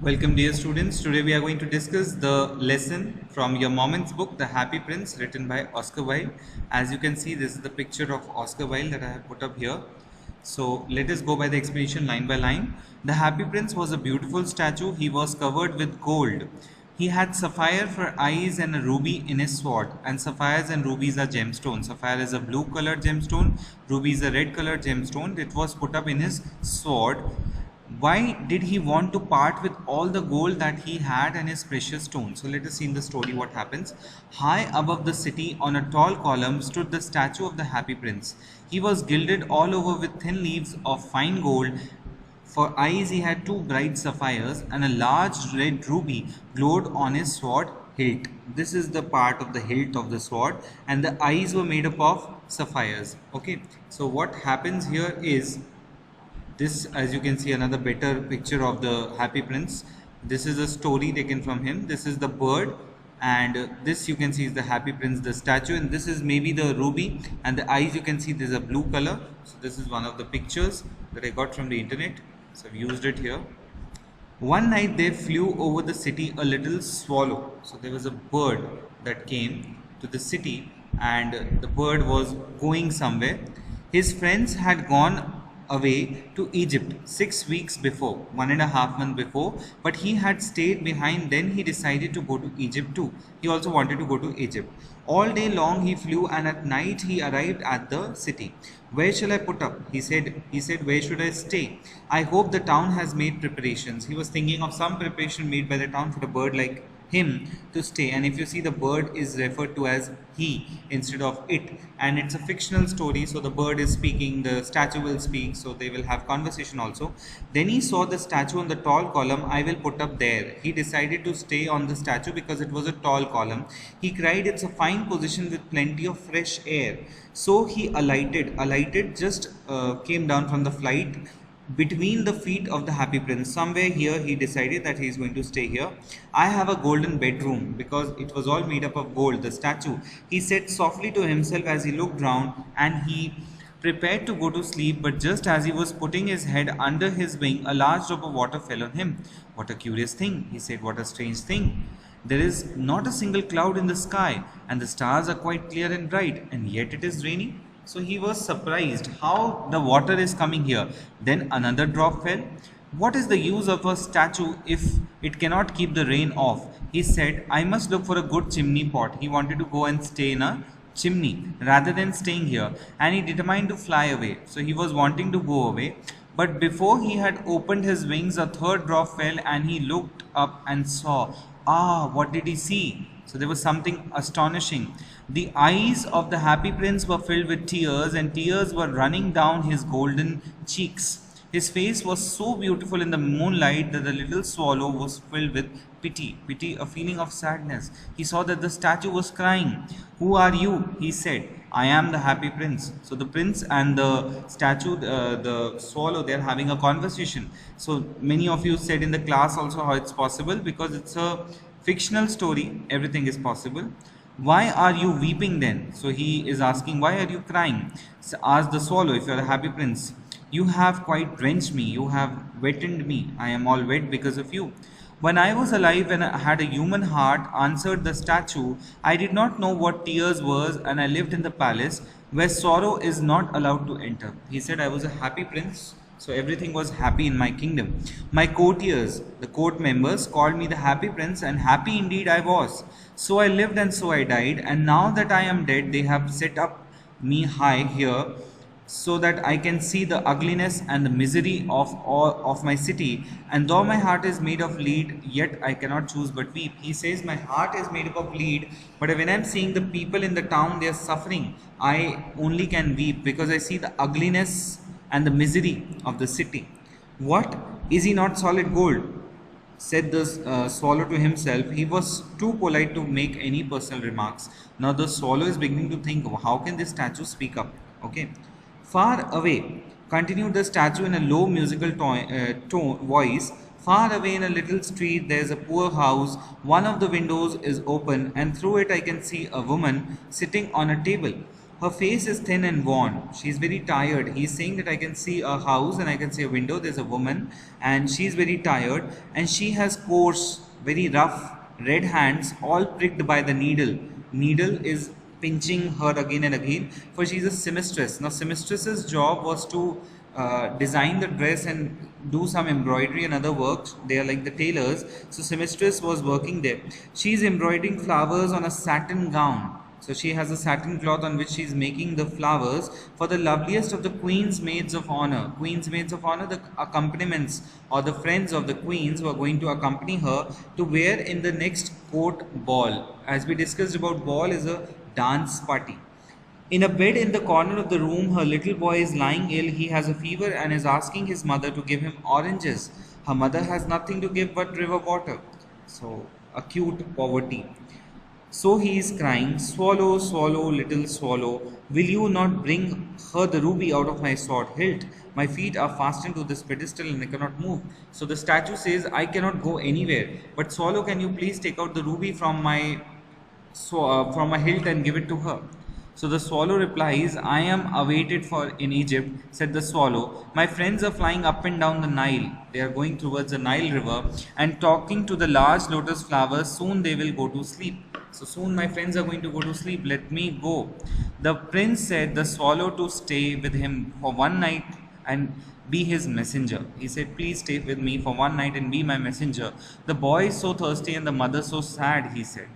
Welcome dear students. Today we are going to discuss the lesson from your Moment's book, The Happy Prince, written by Oscar Wilde. As you can see, this is the picture of Oscar Wilde that I have put up here. So let us go by the explanation line by line. The Happy Prince was a beautiful statue. He was covered with gold. He had sapphire for eyes and a ruby in his sword. And sapphires and rubies are gemstones. Sapphire is a blue colored gemstone. Ruby is a red colored gemstone. It was put up in his sword. Why did he want to part with all the gold that he had and his precious stones? So let us see in the story what happens. High above the city on a tall column stood the statue of the Happy Prince. He was gilded all over with thin leaves of fine gold. For eyes he had two bright sapphires, and a large red ruby glowed on his sword hilt. This is the part of the hilt of the sword, and the eyes were made up of sapphires. Okay, so what happens here is this, as you can see, another better picture of the Happy Prince. This is a story taken from him. This is the bird, and this you can see is the Happy Prince, the statue, and this is maybe the ruby, and the eyes you can see there's a blue color. So this is one of the pictures that I got from the internet, so I've used it here. One night there flew over the city a little swallow. So there was a bird that came to the city, and the bird was going somewhere. His friends had gone away to Egypt 6 weeks before, 1.5 months before, but he had stayed behind. Then he decided to go to Egypt too. He also wanted to go to Egypt. All day long he flew, and at night he arrived at the city. Where shall I put up? He said, where should I stay? I hope the town has made preparations. He was thinking of some preparation made by the town for a bird like him to stay. And if you see, the bird is referred to as he instead of it, and it's a fictional story, so the bird is speaking, the statue will speak, so they will have conversation also. Then he saw the statue on the tall column. I will put up there. He decided to stay on the statue because it was a tall column. He cried, it's a fine position with plenty of fresh air. So he alighted, just came down from the flight between the feet of the Happy Prince. Somewhere here he decided that he is going to stay here. I have a golden bedroom, because it was all made up of gold, the statue. He said softly to himself as he looked round, and he prepared to go to sleep, but just as he was putting his head under his wing, a large drop of water fell on him. What a curious thing, he said, what a strange thing. There is not a single cloud in the sky, and the stars are quite clear and bright, and yet it is raining. So he was surprised how the water is coming here. Then another drop fell. What is the use of a statue if it cannot keep the rain off? He said, I must look for a good chimney pot. He wanted to go and stay in a chimney rather than staying here, and he determined to fly away. So he was wanting to go away, but before he had opened his wings, a third drop fell, and he looked up and saw. What did he see? So there was something astonishing. The eyes of the Happy Prince were filled with tears, and tears were running down his golden cheeks. His face was so beautiful in the moonlight that the little swallow was filled with pity, a feeling of sadness. He saw that the statue was crying. Who are you? He said. I am the Happy Prince. So the prince and the statue, the swallow, they are having a conversation. So many of you said in the class also how it's possible, because it's a fictional story, everything is possible. Why are you weeping then? So he is asking, why are you crying? So asked the swallow, if you are a Happy Prince. You have quite drenched me, you have wetted me, I am all wet because of you. When I was alive and I had a human heart, answered the statue, I did not know what tears was, and I lived in the palace where sorrow is not allowed to enter. He said, I was a happy prince, so everything was happy in my kingdom. My courtiers, the court members, called me the Happy Prince, and happy indeed I was. So I lived and so I died, and now that I am dead, they have set up me high here, so that I can see the ugliness and the misery of my city. And though my heart is made of lead, yet I cannot choose but weep. He says, my heart is made up of lead, but when I'm seeing the people in the town, they are suffering, I only can weep, because I see the ugliness and the misery of the city. What? Is he not solid gold? Said the swallow to himself. He was too polite to make any personal remarks. Now the swallow is beginning to think, how can this statue speak up? Okay. Far away, continued the statue in a low musical voice, far away in a little street there is a poor house. One of the windows is open, and through it I can see a woman sitting on a table. Her face is thin and worn. She's very tired. He's saying that I can see a house and I can see a window. There's a woman and she's very tired and she has coarse, very rough red hands all pricked by the needle. Needle is pinching her again and again, for she's a seamstress. Now seamstress's job was to design the dress and do some embroidery and other work. They are like the tailors. So seamstress was working there. She's embroidering flowers on a satin gown. So she has a satin cloth on which she is making the flowers for the loveliest of the queen's maids of honor. Queen's maids of honor, the accompaniments or the friends of the queens who are going to accompany her to wear in the next court ball. As we discussed about, ball is a dance party. In a bed in the corner of the room, her little boy is lying ill. He has a fever and is asking his mother to give him oranges. Her mother has nothing to give but river water. So, acute poverty. So he is crying, swallow, swallow, little swallow, will you not bring her the ruby out of my sword hilt? My feet are fastened to this pedestal and I cannot move. So the statue says, I cannot go anywhere. But swallow, can you please take out the ruby from my hilt and give it to her? So the swallow replies, I am awaited for in Egypt, said the swallow. My friends are flying up and down the Nile. They are going towards the Nile river and talking to the large lotus flowers. Soon they will go to sleep. So soon my friends are going to go to sleep. Let me go. The prince said the swallow to stay with him for one night and be his messenger. He said, please stay with me for one night and be my messenger. The boy is so thirsty and the mother so sad, he said.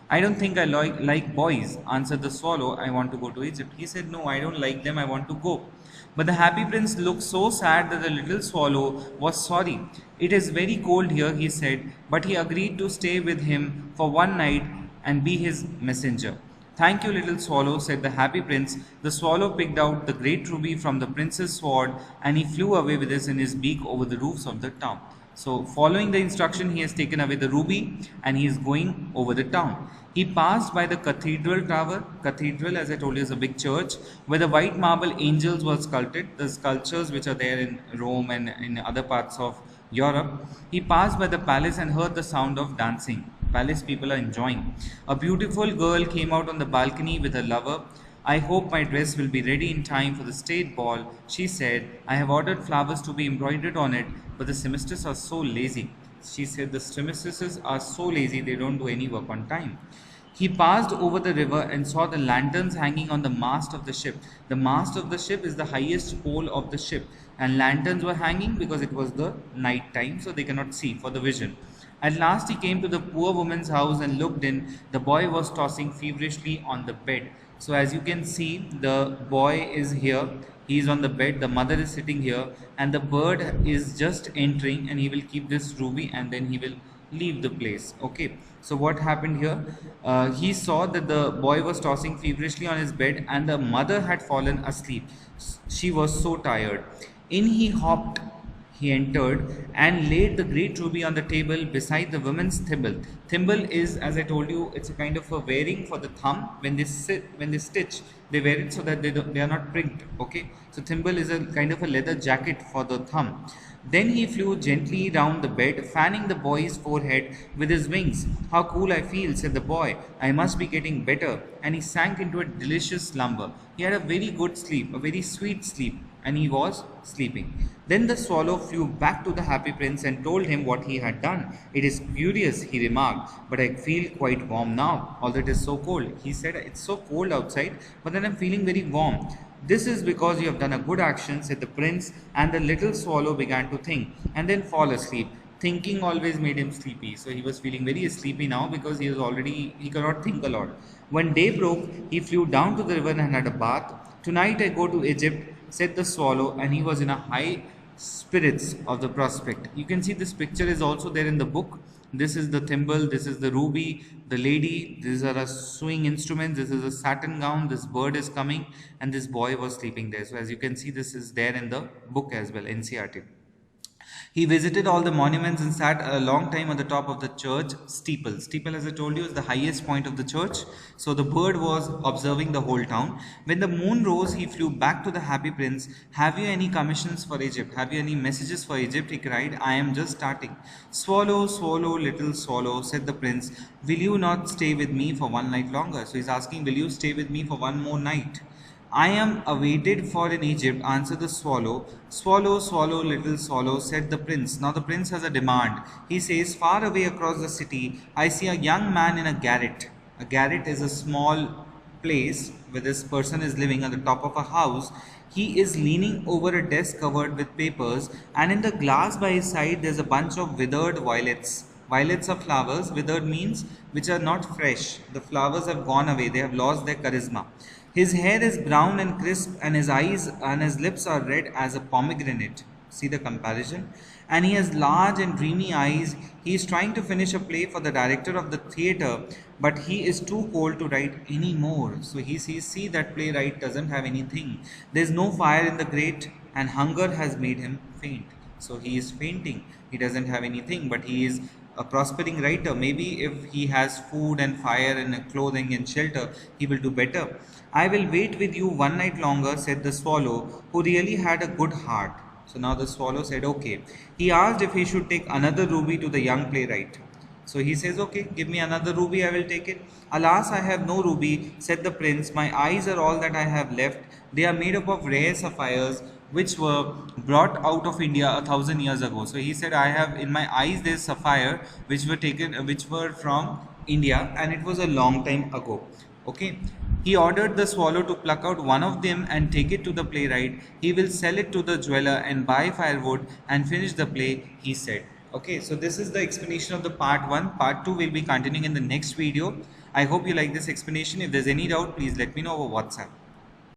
I don't think I like boys, answered the swallow. I want to go to Egypt. He said, no, I don't like them. I want to go. But the happy prince looked so sad that the little swallow was sorry. It is very cold here, he said, but he agreed to stay with him for one night and be his messenger. Thank you, little swallow, said the happy prince. The swallow picked out the great ruby from the prince's sword and he flew away with it in his beak over the roofs of the town. So following the instruction, he has taken away the ruby and he is going over the town. He passed by the cathedral tower. Cathedral, as I told you, is a big church where the white marble angels were sculpted, the sculptures which are there in Rome and in other parts of Europe. He passed by the palace and heard the sound of dancing. Palace people are enjoying. A beautiful girl came out on the balcony with her lover. I hope my dress will be ready in time for the state ball, she said. I have ordered flowers to be embroidered on it, but the seamstresses are so lazy. She said the seamstresses are so lazy, they don't do any work on time. He passed over the river and saw the lanterns hanging on the mast of the ship. The mast of the ship is the highest pole of the ship, and lanterns were hanging because it was the night time, so they cannot see for the vision. At last he came to the poor woman's house and looked in. The boy was tossing feverishly on the bed. So as you can see, the boy is here. He is on the bed. The mother is sitting here. And the bird is just entering and he will keep this ruby and then he will leave the place. Okay. So what happened here? He saw that the boy was tossing feverishly on his bed and the mother had fallen asleep. She was so tired. In he hopped. He entered and laid the great ruby on the table beside the woman's thimble. Thimble is, as I told you, it's a kind of a wearing for the thumb. When they stitch, they wear it so that they are not pricked. Okay, so thimble is a kind of a leather jacket for the thumb. Then he flew gently round the bed, fanning the boy's forehead with his wings. How cool I feel, said the boy. I must be getting better. And he sank into a delicious slumber. He had a very good sleep, a very sweet sleep, and he was sleeping. Then the swallow flew back to the happy prince and told him what he had done. It is curious, he remarked, but I feel quite warm now, although it is so cold. He said, it's so cold outside, but then I'm feeling very warm. This is because you have done a good action, said the prince, and the little swallow began to think and then fall asleep. Thinking always made him sleepy, so he was feeling very sleepy now because he cannot think a lot. When day broke, he flew down to the river and had a bath. Tonight I go to Egypt, said the swallow, and he was in a high spirits of the prospect. You can see this picture is also there in the book. This is the thimble, this is the ruby, the lady, these are a sewing instruments, this is a satin gown, this bird is coming, and this boy was sleeping there. So as you can see, this is there in the book as well, NCERT. He visited all the monuments and sat a long time on the top of the church steeple. Steeple, as I told you, is the highest point of the church. So the bird was observing the whole town. When the moon rose, he flew back to the happy prince. Have you any commissions for Egypt? Have you any messages for Egypt? He cried. I am just starting. Swallow, swallow, little swallow, said the prince. Will you not stay with me for one night longer? So he's asking, will you stay with me for one more night? I am awaited for in Egypt, answered the swallow. Swallow, swallow, little swallow, said the prince. Now the prince has a demand. He says, far away across the city, I see a young man in a garret. A garret is a small place where this person is living at the top of a house. He is leaning over a desk covered with papers, and in the glass by his side there's a bunch of withered violets. Violets are flowers. Withered means which are not fresh. The flowers have gone away. They have lost their charisma. His hair is brown and crisp, and his eyes and his lips are red as a pomegranate. See the comparison? And he has large and dreamy eyes. He is trying to finish a play for the director of the theatre, but he is too cold to write any more. So he sees, see that playwright doesn't have anything. There is no fire in the grate, and hunger has made him faint. So he is fainting. He doesn't have anything, but he is a prospering writer. Maybe if he has food and fire and clothing and shelter, he will do better. I will wait with you one night longer, said the swallow, who really had a good heart. So now the swallow said, okay. He asked if he should take another ruby to the young playwright. So he says, okay, give me another ruby, I will take it. Alas, I have no ruby, said the prince. My eyes are all that I have left. They are made up of rare sapphires, which were brought out of India 1,000 years ago. So he said, I have in my eyes there's sapphire which were from India, and it was a long time ago. Okay. He ordered the swallow to pluck out one of them and take it to the playwright. He will sell it to the jeweler and buy firewood and finish the play, he said. Okay, so this is the explanation of the part 1. Part 2 will be continuing in the next video. I hope you like this explanation. If there's any doubt, please let me know over WhatsApp.